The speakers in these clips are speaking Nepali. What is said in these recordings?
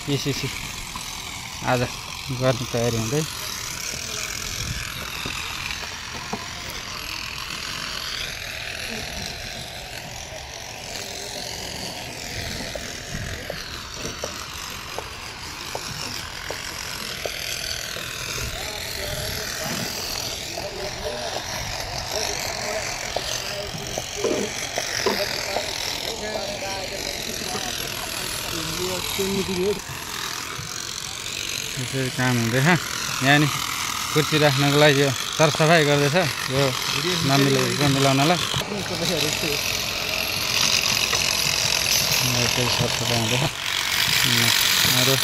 पिसिसी आज गर्ने तयारी हुँदै यसरी काम हुँदैछ। यहाँ नि कुर्सी राख्नको लागि यो सरसफाइ गर्दैछ यो नमिलेको मिलाउनलाई सरसफाइ हुँदैछ। अरू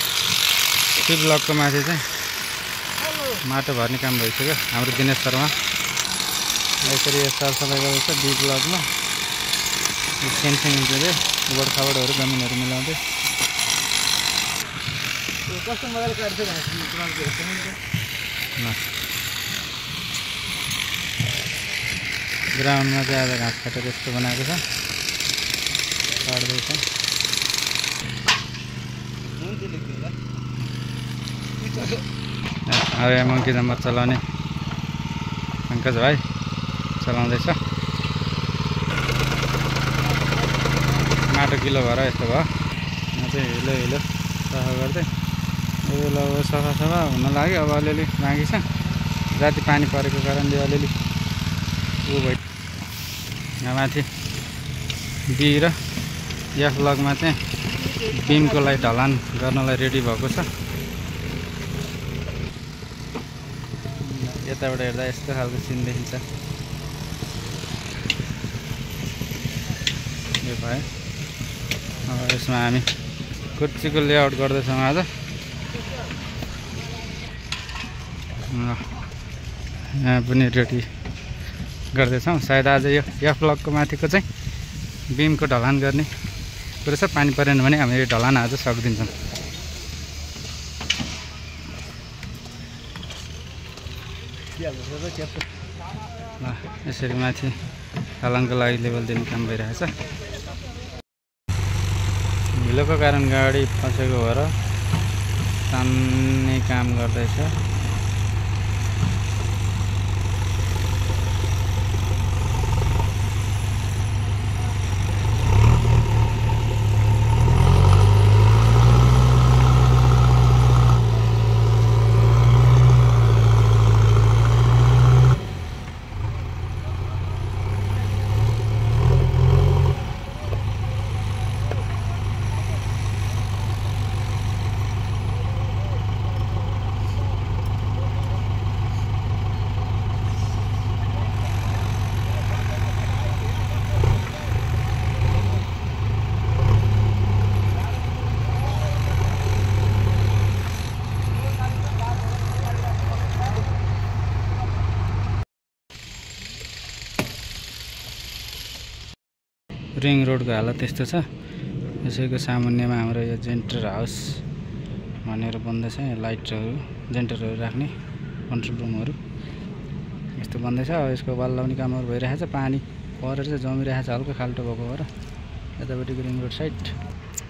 त्यो ब्लकको माथि चाहिँ माटो भर्ने काम भइसक्यो हाम्रो दिनेश शर्मा यसरी यो सरसफाइ गर्दैछ। बी ब्लकमा फेन्सिङ हुँदै उबड खाबडहरू जमिनहरू मिलाउँदै ग्राउन्डमा चाहिँ आज घाँस काटेर यस्तो बनाएको छ काट्दैछ। अब यहाँ मङ्की नम्बर चलाउने पङ्कज भाइ चलाउँदैछ। माटो किलो भएर यस्तो भयो। म चाहिँ हिलो हिलो सफा गर्दै यो सफा हुन लाग्यो। अब अलिअलि बाँकी छ। राति पानी परेको कारणले अलिअलि ऊ भयो। यहाँ माथि बी र एफ ब्लकमा चाहिँ बिमको लागि ढलान गर्नलाई रेडी भएको छ। यताबाट हेर्दा यस्तो खालको सिन देखिन्छ। यो भयो। अब यसमा हामी कुर्सीको लेआउट गर्दैछौँ आज। यहाँ पनि रेडी गर्दैछौँ। सायद आज यो एफ ब्लकको माथिको चाहिँ बिमको ढलान गर्ने कुरो छ। पानी परेन भने हामी यो ढलान आज सक्दिन्छौँ। यसरी माथि ढलानको लागि लेभल दिने काम भइरहेछ। हिलोको कारण गाडी फसेको भएर तान्ने काम गर्दैछ। रिङ रोडको हालत त्यस्तो छ। यसैको सामुन्यमा हाम्रो यो जेन्टर हाउस भनेर बन्दैछ। यहाँ लाइटहरू जेन्टरहरू राख्ने कन्ट्रोल रुमहरू यस्तो बन्दैछ। अब यसको वाल लाउने कामहरू भइरहेछ। पानी परेर चाहिँ जमिरहेछ हल्का खाल्टो भएको भएर। यतापट्टिको रिङ रोड साइड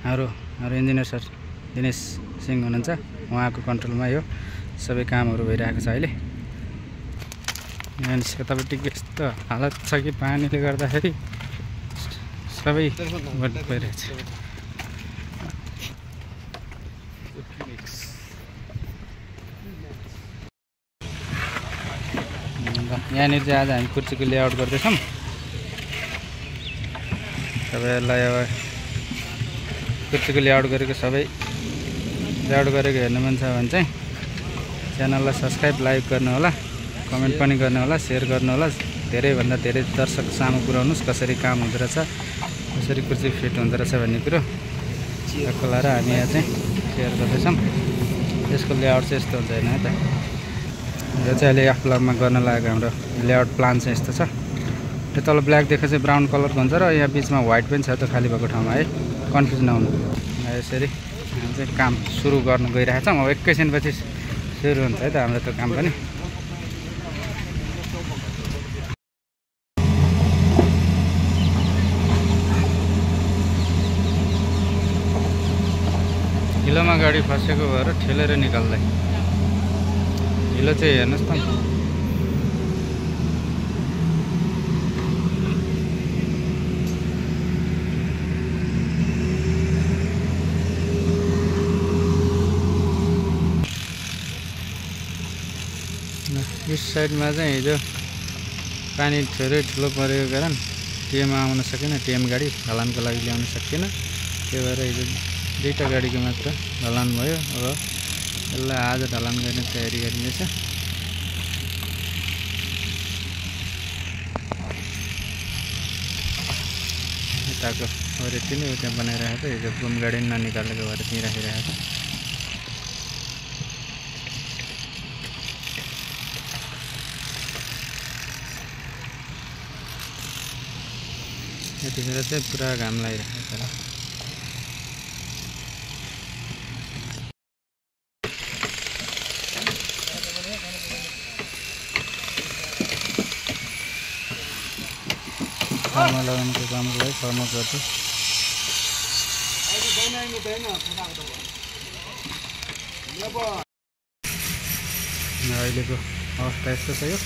हाम्रो इन्जिनियर सर दिनेश सिंह हुनुहुन्छ। उहाँको कन्ट्रोलमा यो सबै कामहरू भइरहेको छ अहिले। यहाँ यतापट्टिको यस्तो हालत छ कि पानीले गर्दाखेरि सबै भइरहेछ। यहाँनिर चाहिँ आज हामी कुर्सीको लेआउट गर्दैछौँ। तपाईँहरूलाई अब कुर्सीको लेआउट गरेको हेर्नु मन छ भने चाहिँ च्यानललाई सब्सक्राइब लाइक गर्नु होला, कमेन्ट पनि गर्नु होला, सेयर गर्नु होला। धेरैभन्दा धेरै दर्शक सामु पुर्याउनुहोस् कसरी काम हुँदो रहेछ, कसरी कुर्सी फिट हुँदो रहेछ भन्ने कुरो खोलाएर हामी यहाँ चाहिँ सेयर गर्दैछौँ। यसको लेआउट चाहिँ यस्तो हुन्छ होइन है त। यो चाहिँ अहिले एफ ब्लकमा गर्न लागेको हाम्रो लेआउट प्लान चाहिँ यस्तो छ। यो तल ब्ल्याक देखेको चाहिँ ब्राउन कलरको हुन्छ र यहाँ बिचमा व्हाइट पनि छ त खाली भएको ठाउँमा है, कन्फ्युज नहुनु। यसरी हामी चाहिँ काम सुरु गर्न गइरहेछौँ। अब एकैछिनपछि सुरु हुन्छ है त हाम्रो त्यो काम पनि। हिलोमा गाडी फसेको भएर ठेलेर निकाल्दै हिलो चाहिँ हेर्नुहोस् त यस साइडमा चाहिँ हिजो पानी थोरै ठुलो परेको कारण टिएम आउन सकेन। टिएम गाडी ढलानको लागि ल्याउन सकिएन। त्यही भएर हिजो दुईटा गाडीको मात्र ढलान भयो। अब यसलाई आज ढलान गर्ने तयारी गरिँदैछ। यताको रेती नै उता बनाइरहेको छ। हिजो बुम गाडी ननिकालेको भएर त्यहीँ राखिरहेको छ। यतिखेर चाहिँ पुरा घाम लागिरहेको छ। फर्मा लगाउनुको कामको लागि फर्मा गर्छु। अहिलेको अवस्था यस्तो छ। यो